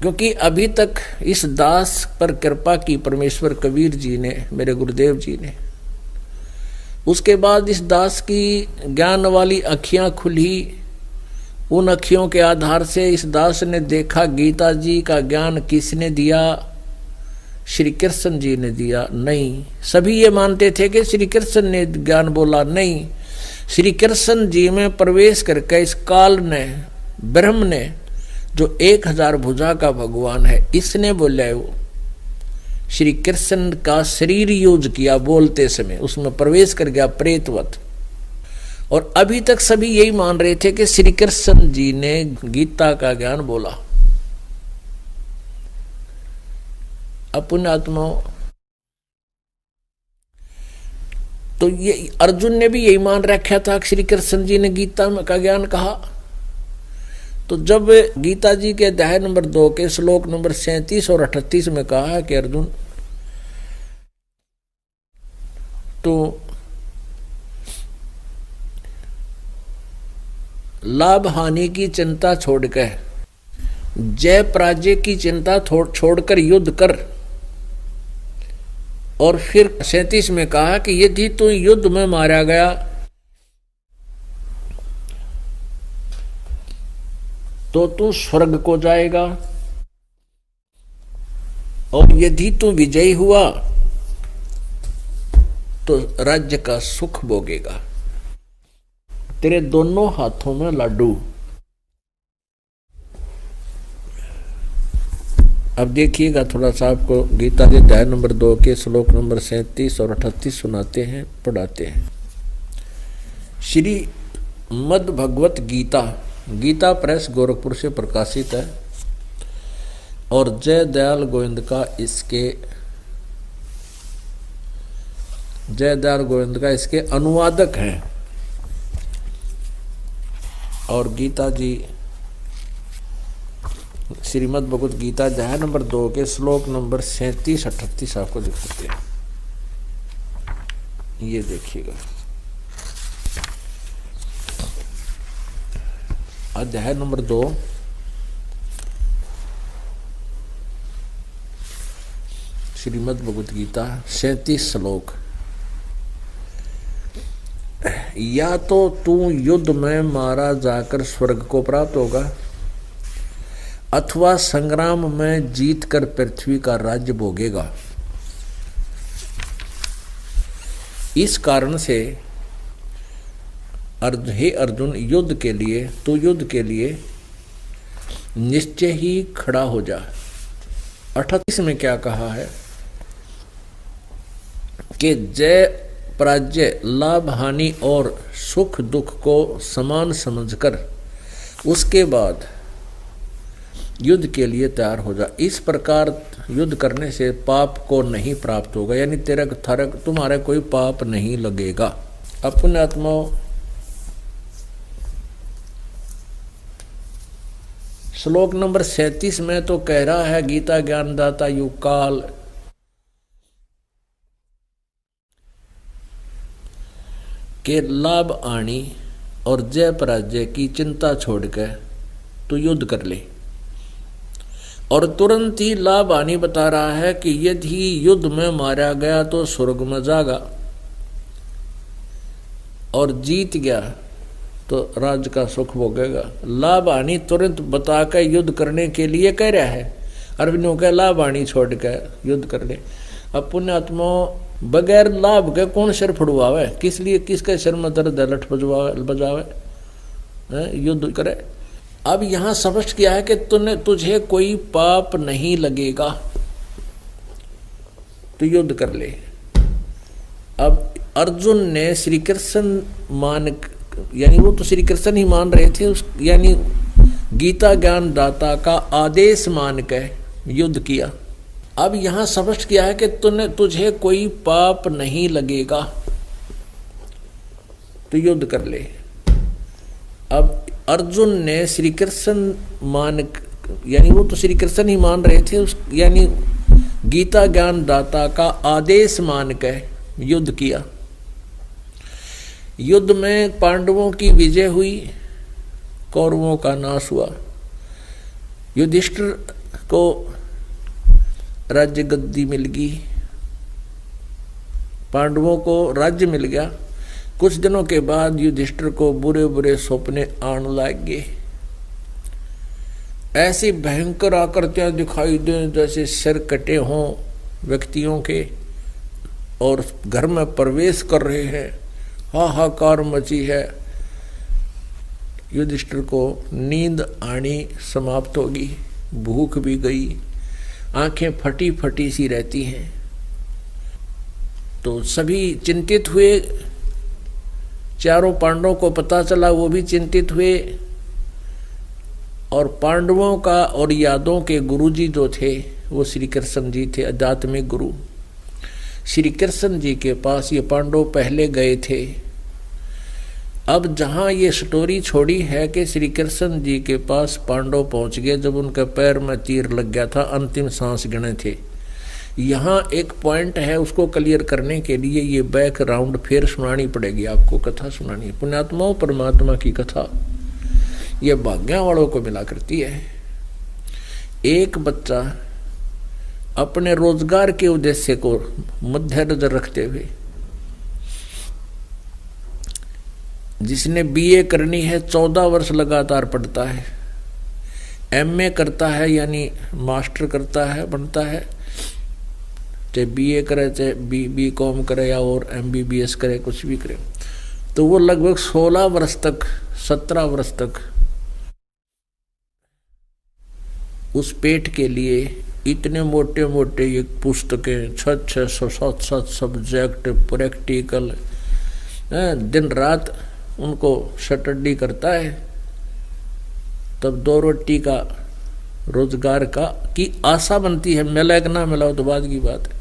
क्योंकि अभी तक इस दास पर कृपा की परमेश्वर कबीर जी ने, मेरे गुरुदेव जी ने। उसके बाद इस दास की ज्ञान वाली अखियां खुली। उन अखियों के आधार से इस दास ने देखा गीता जी का ज्ञान किसने दिया? श्री कृष्ण जी ने दिया? नहीं। सभी ये मानते थे कि श्री कृष्ण ने ज्ञान बोला। नहीं, श्री कृष्ण जी में प्रवेश करके इस काल ने, ब्रह्म ने, जो 1000 भुजा का भगवान है, इसने बोला वो श्री कृष्ण का शरीर यूज किया बोलते समय, उसमें प्रवेश कर गया प्रेतवत। और अभी तक सभी यही मान रहे थे कि श्री कृष्ण जी ने गीता का ज्ञान बोला। पुण्यात्माओं, तो ये अर्जुन ने भी यही मान रखा था कि श्री कृष्ण जी ने गीता का ज्ञान कहा। तो जब गीता जी के अध्याय नंबर 2 के श्लोक नंबर 37 और 38 में कहा है कि अर्जुन, तो लाभ हानि की चिंता छोड़कर, जय पराजय की चिंता छोड़कर युद्ध कर। और फिर 37 में कहा कि यदि तू युद्ध में मारा गया तो तू स्वर्ग को जाएगा, और यदि तू विजयी हुआ तो राज्य का सुख भोगेगा। तेरे दोनों हाथों में लाडू। अब देखिएगा थोड़ा सा, आपको गीता के अध्याय नंबर 2 के श्लोक नंबर 37 और 38 सुनाते हैं, पढ़ाते हैं। श्री मद भगवत गीता, गीता प्रेस गोरखपुर से प्रकाशित है, और जय दयाल गोविंद का इसके अनुवादक हैं। और गीता जी श्रीमद् भगवत गीता अध्याय नंबर 2 के श्लोक नंबर 37-38 आपको दिखाते हैं। ये देखिएगा, अध्याय नंबर 2 श्रीमद् भगवत गीता 37 श्लोक। या तो तू युद्ध में मारा जाकर स्वर्ग को प्राप्त होगा, अथवा संग्राम में जीतकर पृथ्वी का राज्य भोगेगा। इस कारण से हे अर्जुन, युद्ध के लिए निश्चय ही खड़ा हो जा। 38 में क्या कहा है कि जय पराजय, लाभ हानि और सुख दुख को समान समझकर उसके बाद युद्ध के लिए तैयार हो जा। इस प्रकार युद्ध करने से पाप को नहीं प्राप्त होगा, यानी तुम्हारे कोई पाप नहीं लगेगा। अपने आत्माओं, श्लोक नंबर 37 में तो कह रहा है गीता ज्ञानदाता युग काल के लाभ हानि और जय पराजय की चिंता छोड़कर तू युद्ध कर ले। और तुरंत ही लाभ हानि बता रहा है कि यदि युद्ध में मारा गया तो स्वर्ग में जागा, और जीत गया तो राज्य का सुख भोगेगा। लाभ हानि तुरंत बताकर युद्ध करने के लिए कह रहा है। अरविंदों का लाभ हानि छोड़ कर युद्ध कर ले। अब पुण्यात्माओं, बगैर लाभ के कौन सिर फुड़वावे? किस लिए? किसके सिर में दर्द है लठ बजावे? युद्ध करे। अब यहां स्पष्ट किया है कि तुझे कोई पाप नहीं लगेगा, तो युद्ध कर ले। अब अर्जुन ने श्री कृष्ण यानी वो तो श्री कृष्ण ही मान रहे थे, यानी गीता ज्ञान दाता का आदेश मान के युद्ध किया। अब यहां स्पष्ट किया है कि तुझे कोई पाप नहीं लगेगा, तो युद्ध कर ले। अब अर्जुन ने श्री कृष्ण यानी वो तो श्री कृष्ण ही मान रहे थे, यानी गीता ज्ञान दाता का आदेश मान के युद्ध किया। युद्ध में पांडवों की विजय हुई, कौरवों का नाश हुआ। युधिष्ठिर को राज्य गद्दी मिल गई, पांडवों को राज्य मिल गया। कुछ दिनों के बाद युधिष्ठिर को बुरे बुरे सपने आने लगे। ऐसी भयंकर आकृतियां दिखाई दें जैसे सिर कटे हों व्यक्तियों के, और घर में प्रवेश कर रहे हैं, हाहाकार मची है। युधिष्ठिर को नींद आनी समाप्त होगी, भूख भी गई, आंखें फटी फटी सी रहती हैं। तो सभी चिंतित हुए, चारों पांडवों को पता चला, वो भी चिंतित हुए। और पांडवों का और यादवों के गुरुजी जो थे वो श्री कृष्ण जी थे, आध्यात्मिक गुरु। श्री कृष्ण जी के पास ये पांडव पहले गए थे। अब जहां ये स्टोरी छोड़ी है कि श्री कृष्ण जी के पास पांडव पहुंच गए जब उनके पैर में तीर लग गया था, अंतिम सांस गिने थे, यहाँ एक पॉइंट है, उसको क्लियर करने के लिए ये बैकग्राउंड फिर सुनानी पड़ेगी, आपको कथा सुनानी है। पुण्यात्माओं परमात्मा की कथा ये भाग्य वालों को मिला करती है। एक बच्चा अपने रोजगार के उद्देश्य को मध्य नजर रखते हुए, जिसने बीए करनी है 14 वर्ष लगातार पढ़ता है, एमए करता है यानी मास्टर करता है, बनता है, चाहे बीए करे चाहे बीकॉम करे या और एमबीबीएस करे, कुछ भी करे, तो वो लगभग 16 वर्ष तक 17 वर्ष तक उस पेट के लिए इतने मोटे मोटे ये पुस्तकें, 600-700 सब्जेक्ट, प्रैक्टिकल, दिन रात उनको स्टडी करता है। तब 2 रोटी का रोजगार का की आशा बनती है, मिला कि ना मिला तो बाद की बात है।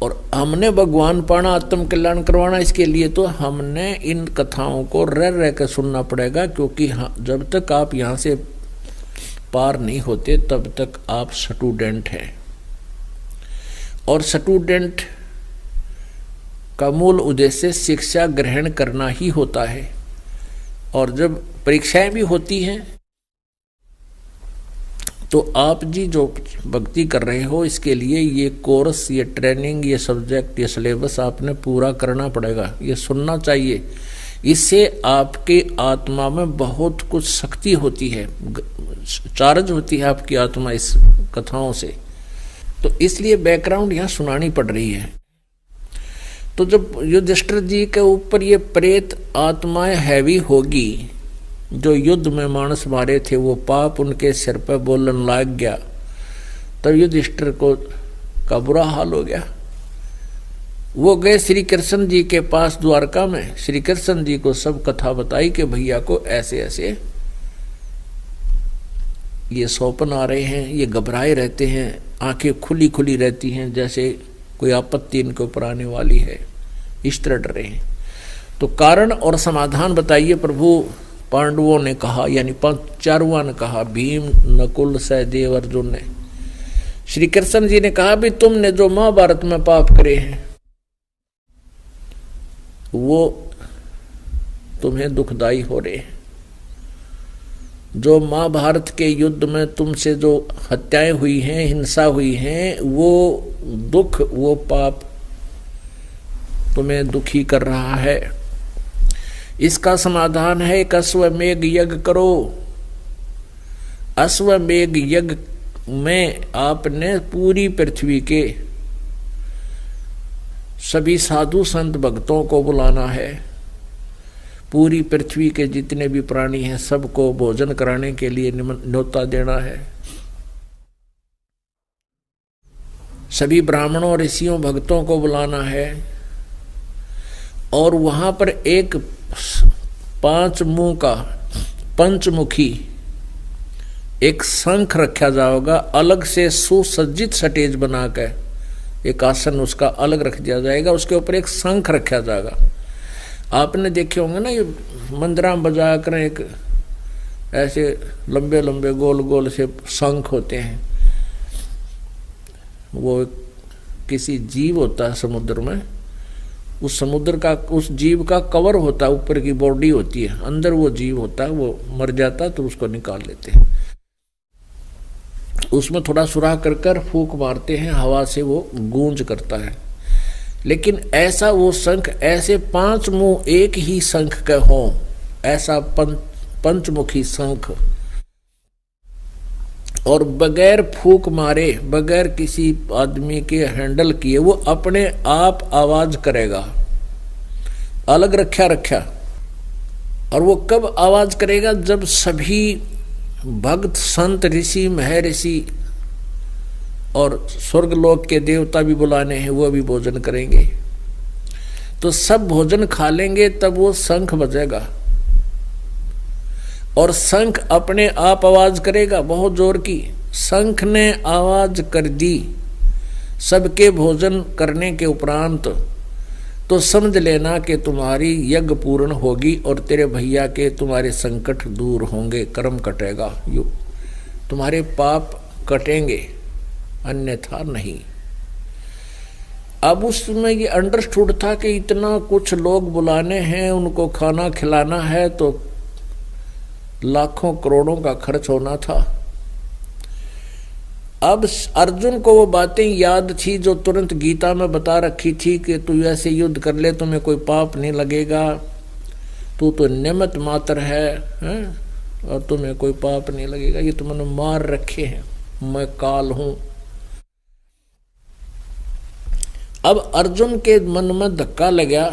और हमने भगवान पाना, आत्म कल्याण करवाना, इसके लिए तो हमने इन कथाओं को रह रह कर सुनना पड़ेगा, क्योंकि जब तक आप यहाँ से पार नहीं होते तब तक आप स्टूडेंट हैं। और स्टूडेंट का मूल उद्देश्य शिक्षा ग्रहण करना ही होता है। और जब परीक्षाएं भी होती हैं तो आप जी जो भक्ति कर रहे हो, इसके लिए ये कोर्स, ये ट्रेनिंग, ये सब्जेक्ट, ये सिलेबस आपने पूरा करना पड़ेगा, ये सुनना चाहिए। इससे आपके आत्मा में बहुत कुछ शक्ति होती है, चार्ज होती है आपकी आत्मा इस कथाओं से। तो इसलिए बैकग्राउंड यहाँ सुनानी पड़ रही है। तो जब युधिष्ठिर जी के ऊपर ये प्रेत आत्माएं हैवी होगी, जो युद्ध में मानस मारे थे, वो पाप उनके सिर पर बोलन लग गया, तब युधिष्ठिर को का बुरा हाल हो गया। वो गए श्री कृष्ण जी के पास द्वारका में, श्री कृष्ण जी को सब कथा बताई कि भैया को ऐसे ऐसे ये सौपन आ रहे हैं, ये घबराए रहते हैं, आंखें खुली खुली रहती हैं, जैसे कोई आपत्ति इनके ऊपर आने वाली है, इस तरह डर रहे हैं। तो कारण और समाधान बताइए प्रभु। पांडवों ने कहा, यानी चारुओं ने कहा, भीम, नकुल, सहदेव, अर्जुन ने। श्री कृष्ण जी ने कहा भी तुमने जो महाभारत में पाप करे हैं वो तुम्हें दुखदाई हो रहे हैं। जो महाभारत के युद्ध में तुमसे जो हत्याएं हुई हैं, हिंसा हुई हैं, वो दुख, वो पाप तुम्हें दुखी कर रहा है। इसका समाधान है एक अश्वमेघ यज्ञ करो। अश्वमेघ यज्ञ में आपने पूरी पृथ्वी के सभी साधु संत भक्तों को बुलाना है, पूरी पृथ्वी के जितने भी प्राणी हैं सबको भोजन कराने के लिए न्योता देना है। सभी ब्राह्मणों, ऋषियों, भक्तों को बुलाना है। और वहां पर एक 5 मुंह का पंचमुखी एक शंख रखा जाएगा, अलग से सुसज्जित स्टेज बनाकर एक आसन उसका अलग रख दिया जाएगा, उसके ऊपर एक शंख रखा जाएगा। आपने देखे होंगे ना, ये मंदिरा में बजा कर एक ऐसे लंबे लंबे गोल गोल से शंख होते हैं। वो किसी जीव होता है समुद्र में, उस समुद्र का, उस जीव का कवर होता है, ऊपर की बॉडी होती है, अंदर वो जीव होता है, वो मर जाता है तो उसको निकाल लेते हैं। उसमें थोड़ा सुराख कर कर फूंक मारते हैं, हवा से वो गूंज करता है। लेकिन ऐसा वो शंख, ऐसे 5 मुंह एक ही शंख के हों, ऐसा पंचमुखी शंख, और बगैर फूंक मारे, बगैर किसी आदमी के हैंडल किए वो अपने आप आवाज करेगा, अलग रखा। और वो कब आवाज करेगा? जब सभी भक्त, संत, ऋषि, महर्षि और स्वर्गलोक के देवता भी बुलाने हैं, वो भी भोजन करेंगे। तो सब भोजन खा लेंगे, तब वो शंख बजेगा और शंख अपने आप आवाज करेगा बहुत जोर की। शंख ने आवाज कर दी सबके भोजन करने के उपरांत, तो समझ लेना कि तुम्हारी यज्ञ पूर्ण होगी और तेरे भैया के तुम्हारे संकट दूर होंगे, कर्म कटेगा, यू तुम्हारे पाप कटेंगे, अन्यथा नहीं। अब उसमें ये अंडरस्टूड था कि इतना कुछ लोग बुलाने हैं, उनको खाना खिलाना है, तो लाखों करोड़ों का खर्च होना था। अब अर्जुन को वो बातें याद थी जो तुरंत गीता में बता रखी थी कि तू ऐसे युद्ध कर ले, तुम्हें कोई पाप नहीं लगेगा, तू तो निमित्त मात्र है, और तुम्हें कोई पाप नहीं लगेगा, ये तुमने मार रखे हैं, मैं काल हूं। अब अर्जुन के मन में धक्का लगा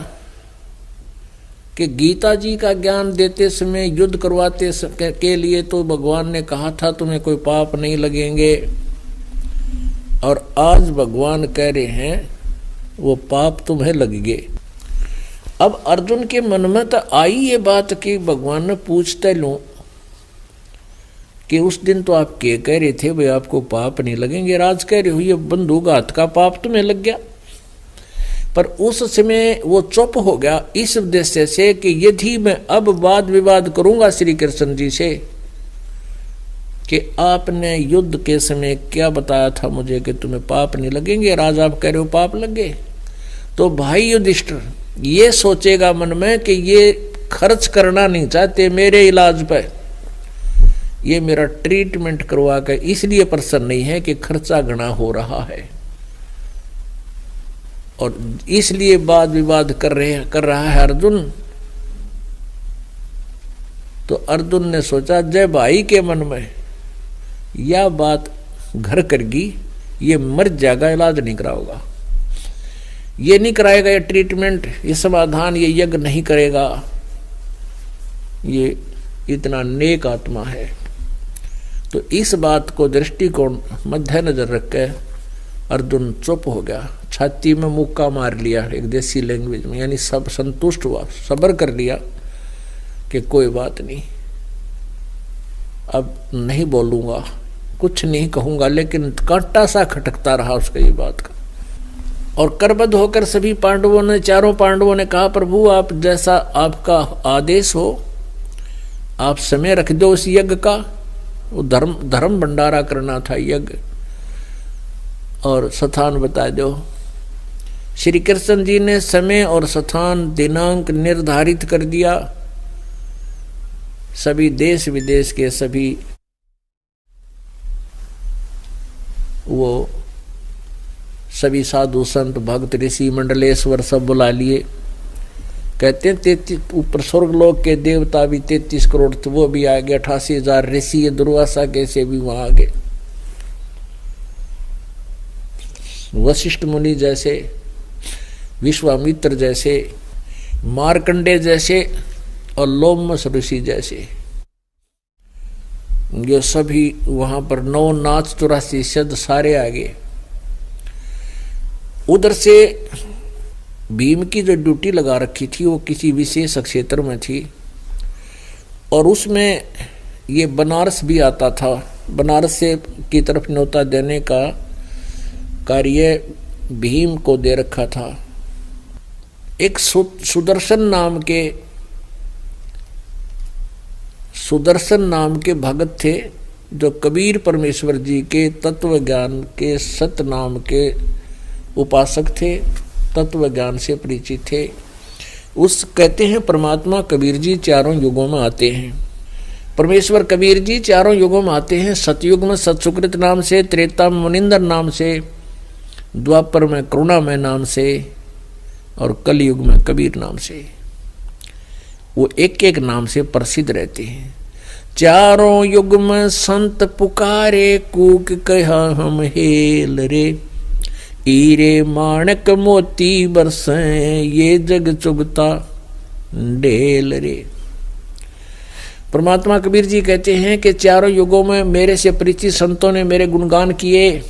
कि गीता जी का ज्ञान देते समय, युद्ध करवाते के लिए तो भगवान ने कहा था तुम्हें कोई पाप नहीं लगेंगे, और आज भगवान कह रहे हैं वो पाप तुम्हें लगेंगे। अब अर्जुन के मन में तो आई ये बात कि भगवान ने पूछते लूं कि उस दिन तो आप क्या कह रहे थे भाई आपको पाप नहीं लगेंगे, आज कह रहे हो ये बंदूक का पाप तुम्हें लग गया। पर उस समय वो चुप हो गया इस उद्देश्य से कि यदि मैं अब वाद विवाद करूंगा श्री कृष्ण जी से कि आपने युद्ध के समय क्या बताया था मुझे कि तुम्हें पाप नहीं लगेंगे, और आज आप कह रहे हो पाप लगे, तो भाई युधिष्ठिर ये सोचेगा मन में कि ये खर्च करना नहीं चाहते मेरे इलाज पर, ये मेरा ट्रीटमेंट करवा कर इसलिए प्रसन्न नहीं है कि खर्चा घना हो रहा है, और इसलिए वाद विवाद कर रहा है अर्जुन। तो अर्जुन ने सोचा जय भाई के मन में यह बात घर करगी, ये मर जाएगा, इलाज नहीं कराओगा, ये नहीं कराएगा, ये ट्रीटमेंट, ये समाधान, ये यज्ञ नहीं करेगा, ये इतना नेक आत्मा है। तो इस बात को दृष्टिकोण मद्देनजर रख के अर्जुन चुप हो गया, छाती में मुक्का मार लिया एक देसी लैंग्वेज में, यानी सब संतुष्ट हुआ, सब्र कर लिया कि कोई बात नहीं, अब नहीं बोलूंगा, कुछ नहीं कहूंगा, लेकिन कांटा सा खटकता रहा उसका ये बात का। और करबद्ध होकर सभी पांडवों ने, चारों पांडवों ने कहा प्रभु आप जैसा आपका आदेश हो, आप समय रख दो उस यज्ञ का, वो धर्म भंडारा करना था यज्ञ, और स्थान बता दो। श्री कृष्ण जी ने समय और स्थान दिनांक निर्धारित कर दिया। सभी देश विदेश के सभी वो सभी साधु संत भक्त ऋषि मंडलेश्वर सब बुला लिए। कहते हैं 33 ऊपर स्वर्गलोक के देवता भी 33 करोड़ थे, वो भी आ गए, 88,000 ऋषि दुर्वासा कैसे भी वहां आ गए, वशिष्ठ मुनि जैसे, विश्वामित्र जैसे, मार्कंडे जैसे और लोमस ऋषि जैसे, ये सभी वहां पर 9 नाच 84 शब्द सारे आ गए। उधर से भीम की जो ड्यूटी लगा रखी थी वो किसी विशेष क्षेत्र में थी, और उसमें ये बनारस भी आता था, बनारस से की तरफ न्योता देने का कार्य भीम को दे रखा था। एक सुदर्शन नाम के भगत थे जो कबीर परमेश्वर जी के तत्व ज्ञान के सत नाम के उपासक थे, तत्व ज्ञान से परिचित थे। उस कहते हैं परमात्मा कबीर जी चारों युगों में आते हैं, परमेश्वर कबीर जी चारों युगों में आते हैं। सतयुग में सतसुकृत नाम से, त्रेता में मुनिंदर नाम से, द्वापर में करुणामय नाम से और कलयुग में कबीर नाम से। वो एक एक नाम से प्रसिद्ध रहते हैं। चारों युग में संत पुकारे, कूक कहा हम हेल रे। हीरे माणक मोती बरसें, ये जग चुगता ढेल रे। परमात्मा कबीर जी कहते हैं कि चारों युगों में मेरे से परिचित संतों ने मेरे गुणगान किए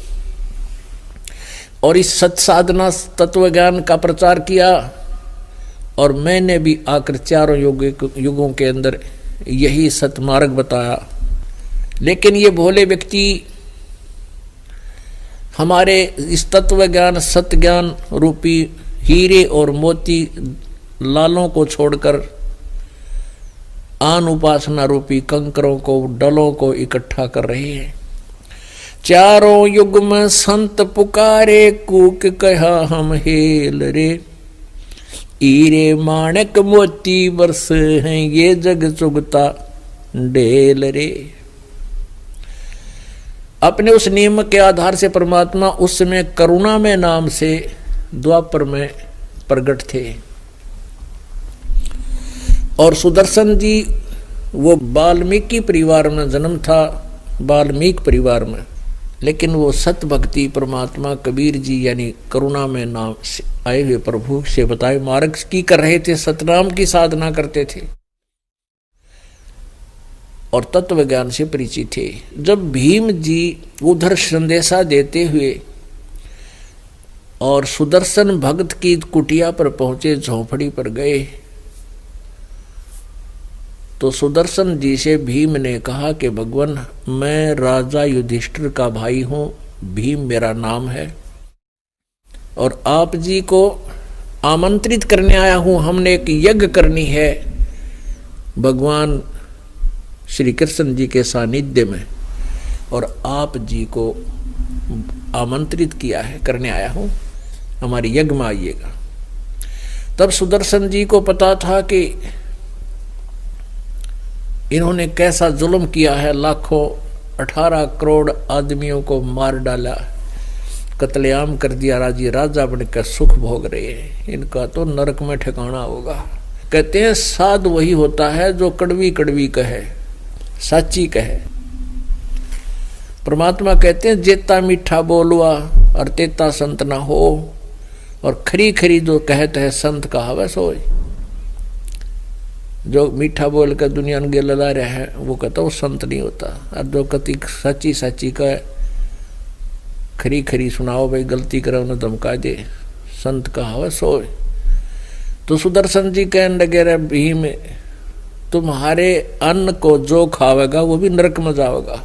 और इस सत साधना तत्व ज्ञान का प्रचार किया, और मैंने भी आकर चारों युगों के अंदर यही सतमार्ग बताया। लेकिन ये भोले व्यक्ति हमारे इस तत्व ज्ञान सत्य ज्ञान रूपी हीरे और मोती लालों को छोड़कर आन उपासना रूपी कंकरों को, डलों को इकट्ठा कर रहे हैं। चारों युग में संत पुकारे, कूक कहा हम हेल रे। हीरे माणक मोती बरस हैं, ये जग चुगता ढेल रे। अपने उस नियम के आधार से परमात्मा उस समय करुणा में नाम से द्वापर में प्रकट थे। और सुदर्शन जी वो वाल्मीकि परिवार में जन्म था, वाल्मीकि परिवार में, लेकिन वो सत भक्ति परमात्मा कबीर जी यानी करुणा में नाम से आए हुए प्रभु से बताए मार्ग की कर रहे थे, सतनाम की साधना करते थे और तत्व ज्ञान से परिचित थे। जब भीम जी उधर संदेशा देते हुए और सुदर्शन भक्त की कुटिया पर पहुंचे, झोंपड़ी पर गए, तो सुदर्शन जी से भीम ने कहा कि भगवान, मैं राजा युधिष्ठिर का भाई हूं, भीम मेरा नाम है, और आप जी को आमंत्रित करने आया हूं। हमने एक यज्ञ करनी है भगवान श्री कृष्ण जी के सानिध्य में, और आप जी को आमंत्रित किया है, करने आया हूं, हमारी यज्ञ में आइएगा। तब सुदर्शन जी को पता था कि इन्होंने कैसा जुल्म किया है, लाखों 18 करोड़ आदमियों को मार डाला, कत्लेआम कर दिया, राजा बनकर सुख भोग रहे हैं, इनका तो नरक में ठिकाना होगा। कहते हैं साध वही होता है जो कड़वी कड़वी कहे, साची कहे। परमात्मा कहते हैं जेता मीठा बोलवा और तेता संत ना हो, और खरी खरी जो कहते हैं संत कहावे सोए। जो मीठा बोल कर दुनिया में लला रहा है वो कहता वो संत नहीं होता, और जो कति सच्ची सच्ची का खरी खरी सुनाओ भाई, गलती करो न धमका दे, संत कहावे सोए। तो सुदर्शन जी कहने लगे रे भीम, तुम्हारे अन्न को जो खावेगा वो भी नरक में जाएगा।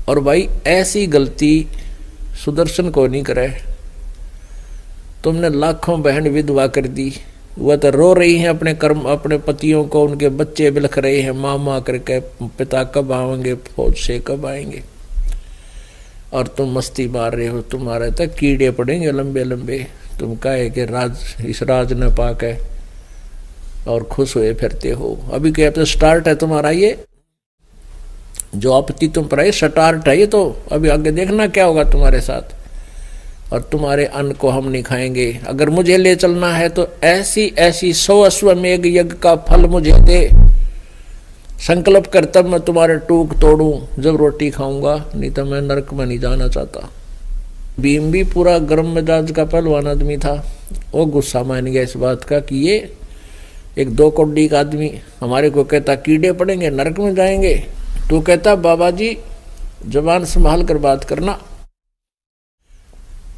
और भाई ऐसी गलती सुदर्शन को नहीं करे, तुमने लाखों बहन विधवा कर दी, वह तो रो रही हैं अपने कर्म, अपने पतियों को, उनके बच्चे बिलख रहे हैं माँ माँ करके, पिता कब आएंगे, फौज से कब आएंगे, और तुम मस्ती मार रहे हो, तुम्हारे तक कीड़े पड़ेंगे लंबे लंबे। तुम कहे कि इस राज न पाके और खुश हुए फिरते हो। अभी क्या तो स्टार्ट है तुम्हारा, ये जो आपत्ति तुम पर आई स्टार्ट है ये, तो अभी आगे देखना क्या होगा तुम्हारे साथ। और तुम्हारे अन्न को हम नहीं खाएंगे, अगर मुझे ले चलना है तो ऐसी ऐसी 100 अश्वमेघ यज्ञ का फल मुझे दे, संकल्प कर तब मैं तुम्हारे टूक तोड़ूं, जब रोटी खाऊंगा, नहीं तो मैं नरक में नहीं जाना चाहता। भीम भी पूरा गर्म मिजाज का पहलवान आदमी था, वो गुस्सा मान गया इस बात का कि ये एक 2 कौड़ी का आदमी हमारे को कहता कीड़े पड़ेंगे, नरक में जाएंगे। तो कहता बाबा जी जबान संभाल कर बात करना,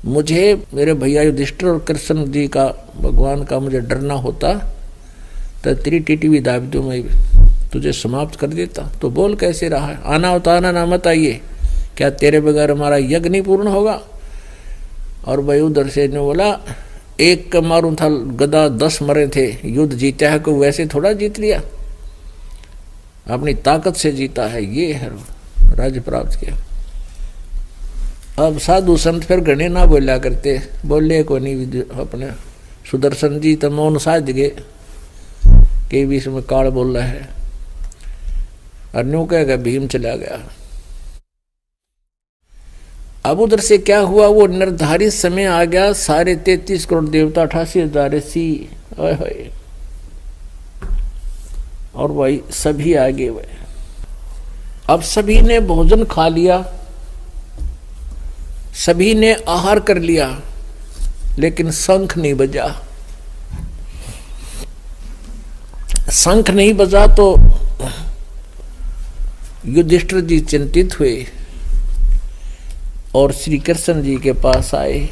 मुझे मेरे भैया युधिष्ठिर और कृष्ण जी का, भगवान का मुझे डरना होता तो तेरी टीटी दाब दूं, मैं तुझे समाप्त कर देता। तो बोल कैसे रहा है, आना होता आना ना मत आइए, क्या तेरे बगैर हमारा यज्ञ नहीं पूर्ण होगा। और भाई उधर से ने बोला एक का मारूं था गदा 10 मरे थे, युद्ध जीता है को वैसे थोड़ा जीत लिया, अपनी ताकत से जीता है, ये है राज्य प्राप्त किया। अब साधु संत फिर गणे ना बोला करते, बोले को नहीं अपने सुदर्शन जी तो मौन साध गए, के बीच में काल बोल रहा है। और न्यू कहेगा भीम चला गया। अब उधर से क्या हुआ, वो निर्धारित समय आ गया, सारे 33 करोड़ देवता 88,000 सी और भाई सभी आगे हुए। अब सभी ने भोजन खा लिया, सभी ने आहार कर लिया, लेकिन शंख नहीं बजा। शंख नहीं बजा तो युधिष्ठिर जी चिंतित हुए और श्री कृष्ण जी के पास आए।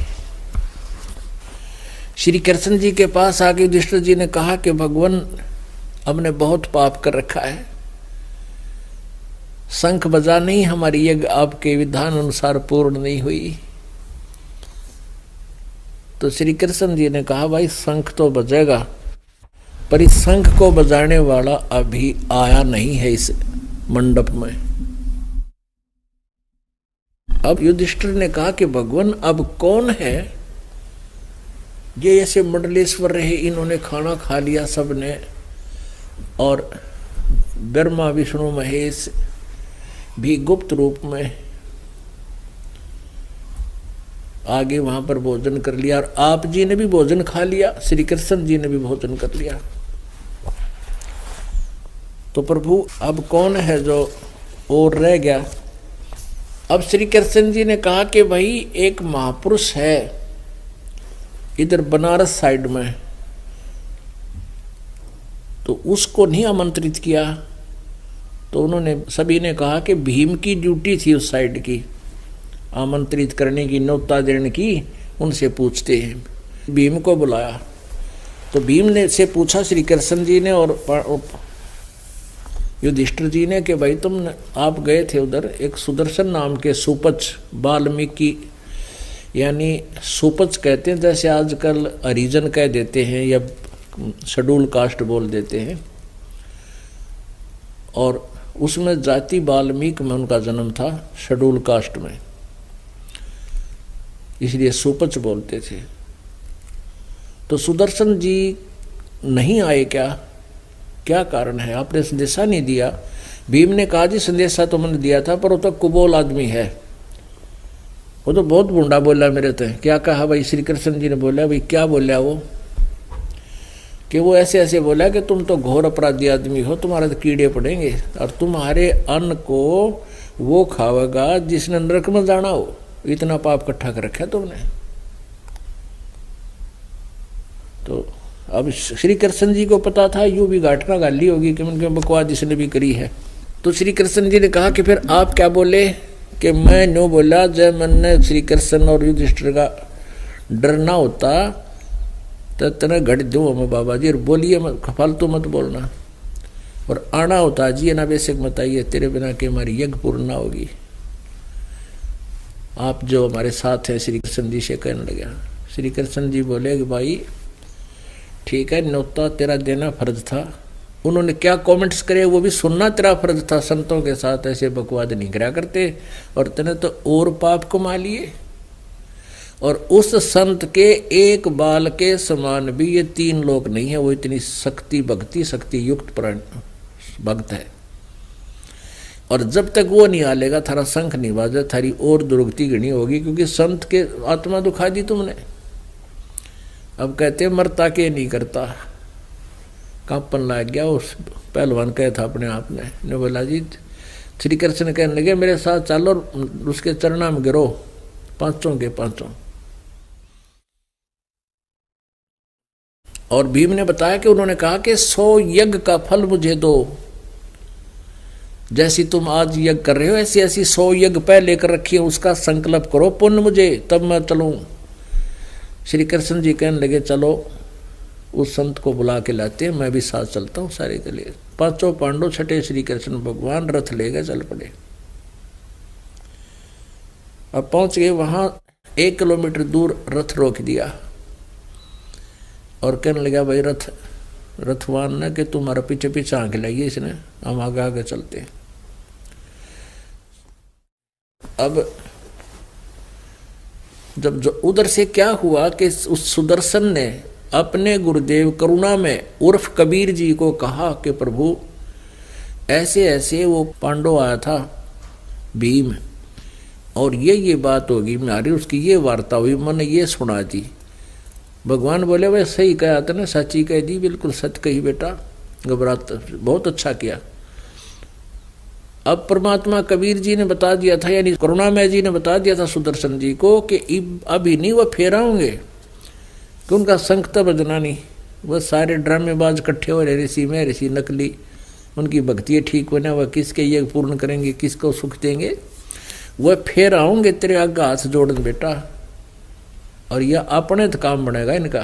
श्री कृष्ण जी के पास आके युधिष्ठिर जी ने कहा कि भगवान, हमने बहुत पाप कर रखा है, शंख बजा नहीं, हमारी यज्ञ आपके विधान अनुसार पूर्ण नहीं हुई। तो श्री कृष्ण जी ने कहा, भाई शंख तो बजेगा, पर इस शंख को बजाने वाला अभी आया नहीं है इस मंडप में। अब युधिष्ठिर ने कहा कि भगवान, अब कौन है ये ऐसे मंडलेश्वर रहे, इन्होंने खाना खा लिया सबने, और ब्रह्मा विष्णु महेश भी गुप्त रूप में आगे वहां पर भोजन कर लिया, और आप जी ने भी भोजन खा लिया, श्री कृष्ण जी ने भी भोजन कर लिया। तो प्रभु अब कौन है जो और रह गया? अब श्री कृष्ण जी ने कहा कि भाई एक महापुरुष है इधर बनारस साइड में, तो उसको नहीं आमंत्रित किया। तो उन्होंने सभी ने कहा कि भीम की ड्यूटी थी उस साइड की, आमंत्रित करने की, न्योता देने की, उनसे पूछते हैं। भीम को बुलाया तो भीम ने से पूछा श्री कृष्ण जी ने और युधिष्ठिर जी ने कि भाई आप गए थे उधर, एक सुदर्शन नाम के सुपच, वाल्मीकि यानी सुपच कहते हैं, जैसे आजकल हरिजन कह देते हैं या शेड्यूल कास्ट बोल देते हैं, और उसमें जाति वाल्मीकि में उनका जन्म था, शेड्यूल कास्ट में, इसलिए सुपच बोलते थे। तो सुदर्शन जी नहीं आए, क्या कारण है? आपने संदेशा नहीं दिया। भीम ने कहा, जी संदेशा तो मैंने दिया था, पर वो तो कुबोल आदमी है, वो तो बहुत बुंडा बोला मेरे तो। क्या कहा भाई? श्री कृष्ण जी ने बोला, भाई क्या बोला वो? कि वो ऐसे ऐसे बोला कि तुम तो घोर अपराधी आदमी हो, तुम्हारे तो कीड़े पड़ेंगे, और तुम्हारे अन्न को वो खावेगा जिसने नरक में जाना हो, इतना पाप इकट्ठा कर रखा तुमने। तो अब श्री कृष्ण जी को पता था यूं भी घाटना गाली होगी कि उनके बकवास जिसने भी करी है। तो श्री कृष्ण जी ने कहा कि फिर आप क्या बोले? कि मैं नो बोला, जब मैंने श्री कृष्ण और युधिष्ठिर का डरना होता तो तेना घट दो हमें बाबा जी, और बोलिए मत, फालतू मत बोलना, और आना होता जी ना बेसिक मत आइए, तेरे बिना के हमारी यज्ञ पूर्ण ना होगी। आप जो हमारे साथ हैं, श्री कृष्ण जी से कहने लगा। श्री कृष्ण जी बोले कि भाई ठीक है, न्योता तेरा देना फर्ज था। उन्होंने क्या कमेंट्स करे वो भी सुनना तेरा फर्ज था, संतों के साथ ऐसे बकवाद नहीं करा करते, और तेने तो और पाप कमा लिए। और उस संत के एक बाल के समान भी ये 3 लोग नहीं है, वो इतनी शक्ति युक्त भक्त है। और जब तक वो नहीं आलेगा, थारा शंख नहीं बाजा, थारी और दुर्गति घनी होगी, क्योंकि संत के आत्मा दुखा दी तुमने। अब कहते मरता के नहीं करता, कांपन लग गया उस पहलवान कहे था अपने आप ने बोला जी, श्री कृष्ण कहने लगे मेरे साथ चलो, उसके चरणों में गिरो, 5 के 5। और भीम ने बताया कि उन्होंने कहा कि 100 यज्ञ का फल मुझे दो, जैसी तुम आज यज्ञ कर रहे हो ऐसी ऐसी 100 यज्ञ पहले लेकर रखी है, उसका संकल्प करो पुण्य मुझे, तब मैं चलूं। श्री कृष्ण जी कहने लगे चलो उस संत को बुला के लाते हैं, मैं भी साथ चलता हूँ सारे के लिए। 5 पांडव, 6 श्री कृष्ण भगवान रथ ले गए, चल पड़े। अब पहुंच गए वहां, 1 किलोमीटर दूर रथ रोक दिया और कहने लगा भाई रथवान ने कि तुम्हारा पीछे पीछे आंख लाइए इसने, हम आगे आगे चलते हैं। अब जब उधर से क्या हुआ कि उस सुदर्शन ने अपने गुरुदेव करुणा में उर्फ कबीर जी को कहा कि प्रभु ऐसे ऐसे वो पांडव आया था भीम, और ये बात होगी मारी, उसकी ये वार्ता हुई, मैंने ये सुना दी। भगवान बोले भाई सही कहा था ना, सच्ची कह दी, बिल्कुल सच कही बेटा, घबराता, बहुत अच्छा किया। अब परमात्मा कबीर जी ने बता दिया था, यानी करुणामय जी ने बता दिया था सुदर्शन जी को कि अभी नहीं वो फेराओगे, कि उनका संख तो बजना नहीं, वह सारे ड्रामेबाज इकट्ठे हो रहे, ऋषि में ऋषि नकली, उनकी भक्ति ठीक होना, वह किसके ये पूर्ण करेंगे, किसको सुख देंगे, वह फेर आऊंगे तेरे आगे हाथ जोड़न बेटा, और यह अपने तो काम बनेगा इनका।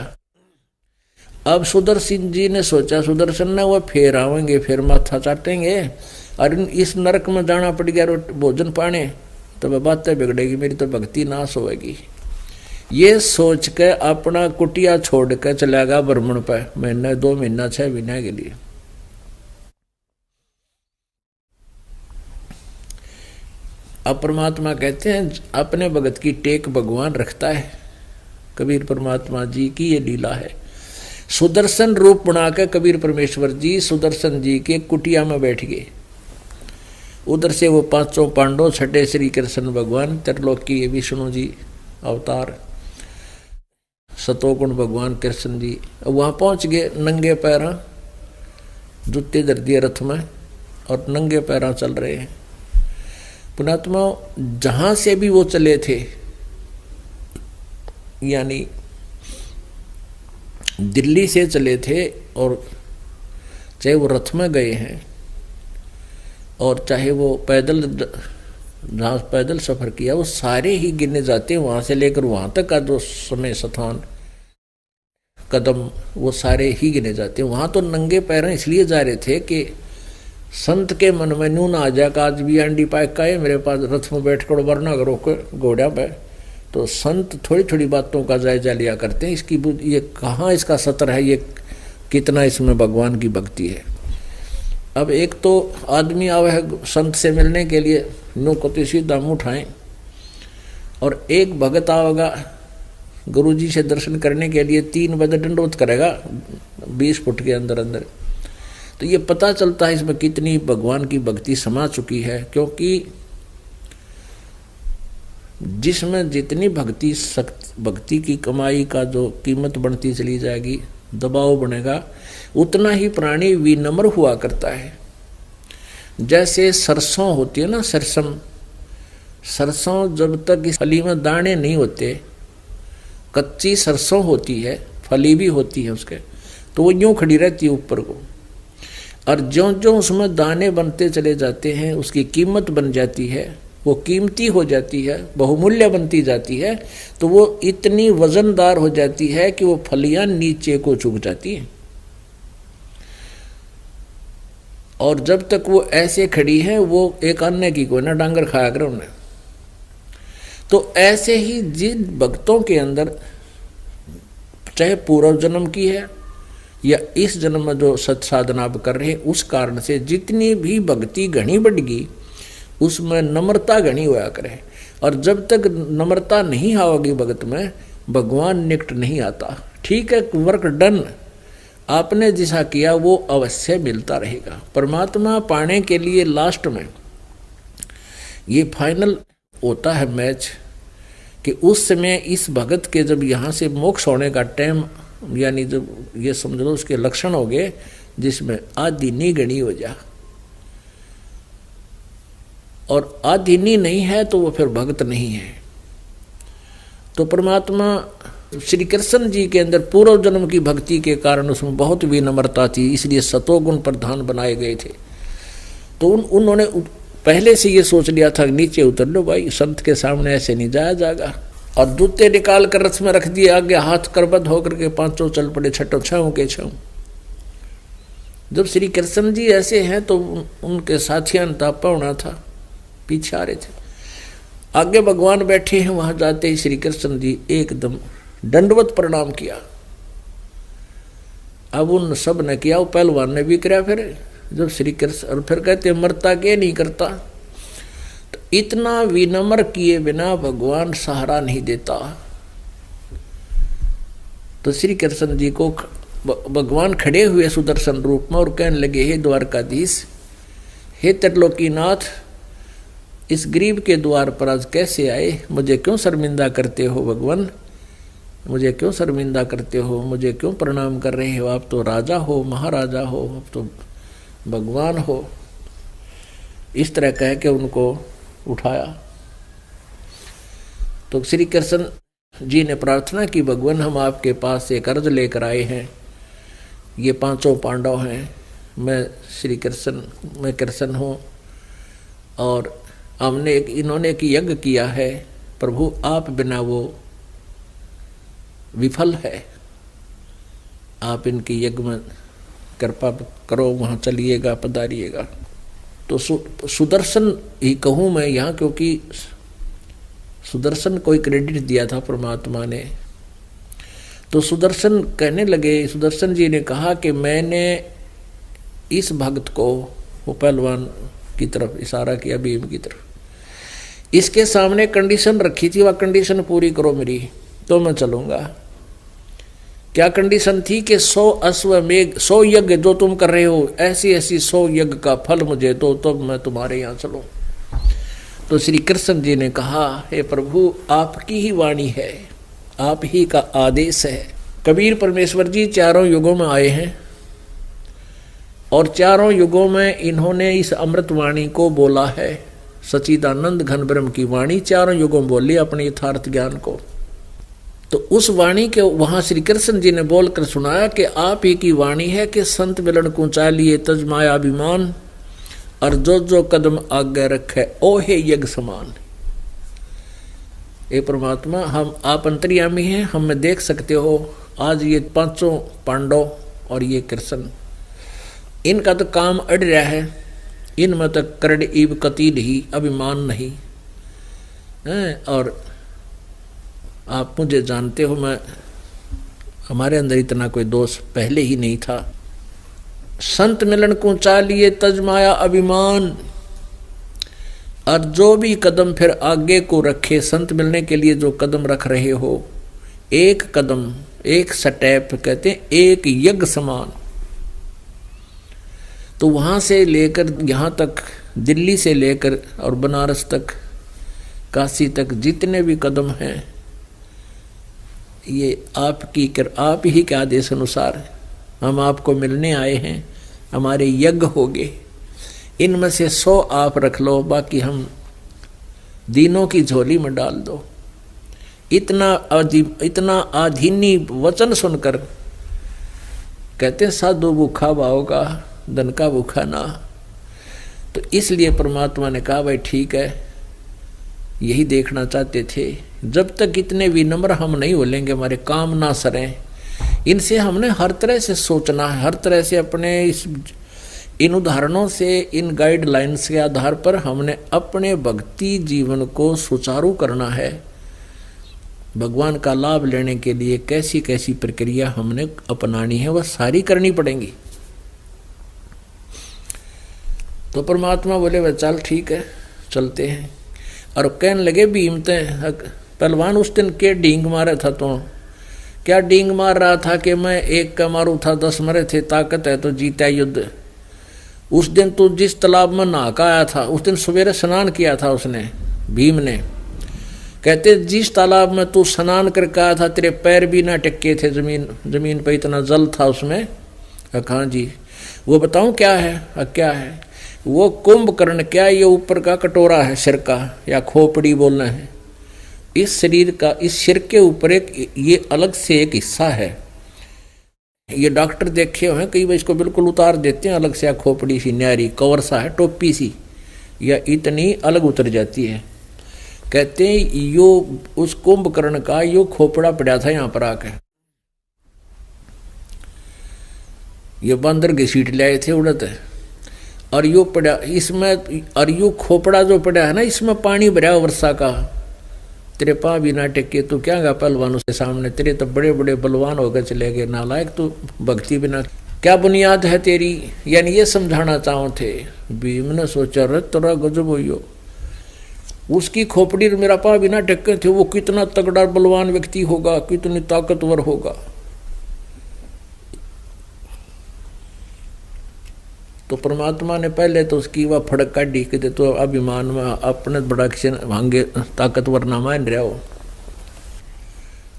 अब सुदर्शन जी ने सोचा, सुदर्शन ने वह फेर आवेंगे, फिर माथा चाटेंगे, और इस नरक में जाना पड़ गया भोजन पाने, तो वह बातें बिगड़ेगी, मेरी तो भक्ति नाश होगी। ये सोच के अपना कुटिया छोड़ के चला गया भ्रमण पे, महीना 2 महीना 6 महीने के लिए। अब परमात्मा कहते हैं अपने भगत की टेक भगवान रखता है। कबीर परमात्मा जी की ये लीला है। सुदर्शन रूप बनाकर कबीर परमेश्वर जी सुदर्शन जी के कुटिया में बैठ गए। उधर से वो 5 पांडव, छठे श्री कृष्ण भगवान, त्रिलोकी विष्णु जी अवतार, सतोगुण भगवान कृष्ण जी, वहां पहुंच गए नंगे पैरा, जूते धर दिए रथ में और नंगे पैरा चल रहे हैं। पुणात्मा जहां से भी वो चले थे, यानी दिल्ली से चले थे, और चाहे वो रथ में गए हैं और चाहे वो पैदल, जहां पैदल सफर किया, वो सारे ही गिने जाते हैं। वहां से लेकर वहां तक का जो समय, स्थान, कदम, वो सारे ही गिने जाते हैं। वहां तो नंगे पैर इसलिए जा रहे थे कि संत के मन में नून आ जाए, आज भी अंडी पाइक का है मेरे पास, रथ में बैठ कर वरना करो घोड़ा पे, तो संत थोड़ी थोड़ी बातों का जायजा लिया करते हैं, इसकी ये कहाँ इसका सतर है, ये कितना इसमें भगवान की भक्ति है। अब एक तो आदमी आवे है संत से मिलने के लिए, नो को सीधा मुँह उठाएं, और एक भगत आवेगा गुरु जी से दर्शन करने के लिए, 3 बजे दंडवत करेगा 20 फुट के अंदर अंदर। तो ये पता चलता है इसमें कितनी भगवान की भक्ति समा चुकी है, क्योंकि जिसमें जितनी भक्ति की कमाई का जो कीमत बढ़ती चली जाएगी, दबाव बनेगा, उतना ही प्राणी विनम्र हुआ करता है। जैसे सरसों होती है ना, सरसों जब तक इस फली में दाने नहीं होते, कच्ची सरसों होती है, फली भी होती है उसके, तो वो यूं खड़ी रहती है ऊपर को, और ज्यों ज्यों उसमें दाने बनते चले जाते हैं, उसकी कीमत बन जाती है, वो कीमती हो जाती है, बहुमूल्य बनती जाती है, तो वो इतनी वजनदार हो जाती है कि वो फलियां नीचे को झुक जाती हैं। और जब तक वो ऐसे खड़ी है, वो एक अन्य की कोई ना डांगर खाया कर उन्हें। तो ऐसे ही जिन भक्तों के अंदर, चाहे पूर्व जन्म की है या इस जन्म में जो सत साधना आप कर रहे हैं, उस कारण से जितनी भी भक्ति घनी बढ़ेगी, उसमें नम्रता घनी होया करे। और जब तक नम्रता नहीं आवेगी भगत में, भगवान निकट नहीं आता। ठीक है, वर्क डन, आपने जैसा किया वो अवश्य मिलता रहेगा। परमात्मा पाने के लिए लास्ट में ये फाइनल होता है मैच, कि उस समय इस भगत के जब यहाँ से मोक्ष होने का टाइम, यानी जब ये समझ लो उसके लक्षण हो गए, जिसमें आदिनी गणी हो जा, और आदिनी नहीं है तो वो फिर भगत नहीं है। तो परमात्मा श्री कृष्ण जी के अंदर पूर्व जन्म की भक्ति के कारण उसमें बहुत विनम्रता थी, इसलिए सतोगुण प्रधान बनाए गए थे। तो उन्होंने पहले से ये सोच लिया था, नीचे उतर लो भाई, संत के सामने ऐसे नहीं जाया जाएगा। और जूते निकाल कर रथ में रख दिए, आगे हाथ करबद्ध होकर के 5 चल पड़े, 6 के 6। जब श्री कृष्ण जी ऐसे हैं तो उनके साथियां तापा होना था, पीछे आ रहे थे, आगे भगवान बैठे हैं। वहां जाते ही श्री कृष्ण जी एकदम दंडवत प्रणाम किया। अब उन सब ने किया, वो पहलवान ने भी किया। फिर जब श्री कृष्ण, और फिर कहते मरता के नहीं करता, तो इतना विनम्र किए बिना भगवान सहारा नहीं देता। तो श्री कृष्ण जी को भगवान खड़े हुए सुदर्शन रूप में और कहने लगे, हे द्वारकाधीश, हे त्रिलोकीनाथ, इस गरीब के द्वार पर आज कैसे आए? मुझे क्यों शर्मिंदा करते हो भगवान? मुझे क्यों शर्मिंदा करते हो? मुझे क्यों प्रणाम कर रहे हो? आप तो राजा हो, महाराजा हो, आप तो भगवान हो। इस तरह कह के उनको उठाया। तो श्री कृष्ण जी ने प्रार्थना की, भगवान हम आपके पास एक अर्ज लेकर आए हैं। ये पांचों पांडव हैं, मैं श्री कृष्ण, मैं कृष्ण हूँ, और इन्होंने एक यज्ञ किया है। प्रभु आप बिना वो विफल है। आप इनकी यज्ञ में कृपा करो, वहाँ चलिएगा, पधारिएगा। तो सुदर्शन ही कहूँ मैं यहाँ, क्योंकि सुदर्शन को क्रेडिट दिया था परमात्मा ने। तो सुदर्शन कहने लगे, सुदर्शन जी ने कहा कि मैंने इस भक्त को, वो पहलवान की तरफ इशारा किया, भीम की तरफ, इसके सामने कंडीशन रखी थी, वह कंडीशन पूरी करो मेरी तो मैं चलूंगा। क्या कंडीशन थी? कि 100 अश्वमेघ, 100 यज्ञ जो तुम कर रहे हो, ऐसी ऐसी 100 यज्ञ का फल मुझे दो, तब मैं तुम्हारे यहाँ चलूं। तो श्री कृष्ण जी ने कहा, हे प्रभु आपकी ही वाणी है, आप ही का आदेश है। कबीर परमेश्वर जी चारों युगों में आए हैं, और चारों युगों में इन्होंने इस अमृत वाणी को बोला है। सच्चिदानंद घन ब्रह्म की वाणी चारों युगों में बोली अपने यथार्थ ज्ञान को। तो उस वाणी के वहां श्री कृष्ण जी ने बोलकर सुनाया कि आप ही की वाणी है कि संत मिलन को चालिए तज माया अभिमान, और जो जो कदम आगे रखे ओहे यज्ञ समान। ये परमात्मा, हम आप अंतर्यामी हैं, हमें देख सकते हो। आज ये पांचों पांडव और ये कृष्ण, इनका तो काम अड़ रहा है, इनमें तो करड़ इब कती नहीं, अभिमान नहीं है। और आप मुझे जानते हो, मैं हमारे अंदर इतना कोई दोष पहले ही नहीं था। संत मिलन को चालिए तज माया अभिमान, और जो भी कदम फिर आगे को रखे, संत मिलने के लिए जो कदम रख रहे हो, एक कदम, एक स्टेप, कहते हैं एक यज्ञ समान। तो वहां से लेकर यहाँ तक, दिल्ली से लेकर और बनारस तक, काशी तक जितने भी कदम हैं, ये आप ही के आदेश अनुसार हम आपको मिलने आए हैं। हमारे यज्ञ हो गए, इनमें से 100 आप रख लो, बाकी हम दीनों की झोली में डाल दो। इतना आधीनी वचन सुनकर कहते हैं साधु भूखा भाओगा, धन का भूखा ना। तो इसलिए परमात्मा ने कहा भाई ठीक है, यही देखना चाहते थे। जब तक इतने विनम्र हम नहीं बोलेंगे, हमारे काम ना सरें, इनसे हमने हर तरह से सोचना है, हर तरह से अपने इन उदाहरणों से, इन गाइडलाइंस के आधार पर हमने अपने भक्ति जीवन को सुचारू करना है। भगवान का लाभ लेने के लिए कैसी कैसी प्रक्रिया हमने अपनानी है, वह सारी करनी पड़ेंगी। तो परमात्मा बोले वह चल ठीक है, चलते हैं। और कहने लगे भीम ते पहलवान उस दिन के डींग मारा था, तो क्या डींग मार रहा था कि मैं एक का मारू था 10 मरे थे, ताकत है तो जीता युद्ध। उस दिन तू जिस तालाब में नहा का आया था, उस दिन सवेरे स्नान किया था उसने, भीम ने। कहते जिस तालाब में तू स्नान करके आया था, तेरे पैर भी ना टिके थे जमीन पे, इतना जल था उसमें। हाँ जी, वो बताऊं क्या है? क्या है वो? कुंभकर्ण। क्या ये ऊपर का कटोरा है सिर का, या खोपड़ी बोलना है, इस शरीर का, इस सिर के ऊपर एक ये अलग से एक हिस्सा है। ये डॉक्टर देखे हुए हैं, कई बार इसको बिल्कुल उतार देते हैं अलग से, या खोपड़ी सी न्यारी कवर सा है, टोपी सी, या इतनी अलग उतर जाती है। कहते हैं यो उस कुंभकर्ण का यो खोपड़ा पड़ा था यहाँ पर आके, ये बंदर घसीट ले आए थे उड़त, और यो पड़ा इसमें, और यो खोपड़ा जो पड़ा है ना, इसमें पानी भरा वर्षा का। तेरे पा भी ना टेके, तू क्या गा पहलवानों के सामने, तेरे तो बड़े बड़े बलवान होकर चले गए, नालायक तू भक्ति बिना क्या बुनियाद है तेरी। यानी ये समझाना चाहो थे। भीम ने सोचा रे तेरा गजब हो, उसकी खोपड़ी मेरा पा बिना टेके थे, वो कितना तगड़ा बलवान व्यक्ति होगा, कितनी ताकतवर होगा। तो परमात्मा ने पहले तो उसकी वह फड़क काटी कि तो अभिमान में अपने बड़ा भांगे ताकतवर ना मान रहा हो।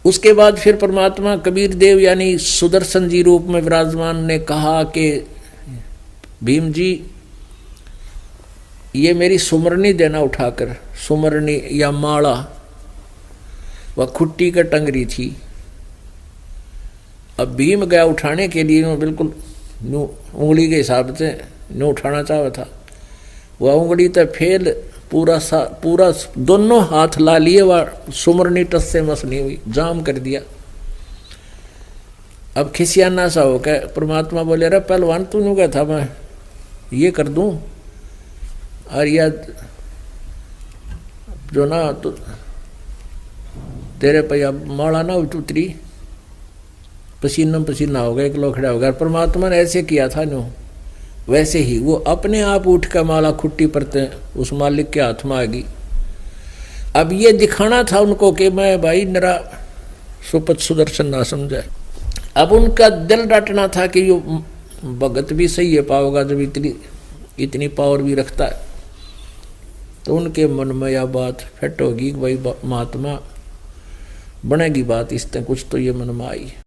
उसके बाद फिर परमात्मा कबीर देव यानी सुदर्शन जी रूप में विराजमान ने कहा कि भीम जी ये मेरी सुमरनी देना उठाकर, सुमरनी या माला वह खुट्टी का टंगरी थी। अब भीम गया उठाने के लिए, बिल्कुल उंगली के हिसाब से न्यू उठाना चाहा था, वह उंगली तो फेल पूरा दोनों हाथ ला लिए, वह सुमरनी टस से मस नहीं हुई, जाम कर दिया। अब खिसियाना सा हो गया। परमात्मा बोले रे पहलवान तू न्यू क्या था मैं ये कर दूं, और यह जो ना तो तेरे पे माला ना उतरी, पसीना हो गया, एक लोखड़ा हो गया। परमात्मा ने ऐसे किया था नो, वैसे ही वो अपने आप उठ कर माला खुट्टी पर उस मालिक के हाथ में आ गई। अब ये दिखाना था उनको कि मैं भाई मेरा सुपथ सुदर्शन ना समझा। अब उनका दिल डांटना था कि यो भगत भी सही है पाओगा जब इतनी पावर भी रखता है। तो उनके मन में यह बात फिट होगी कि भाई महात्मा बनेगी बात, इस तरह कुछ तो ये मन में आई।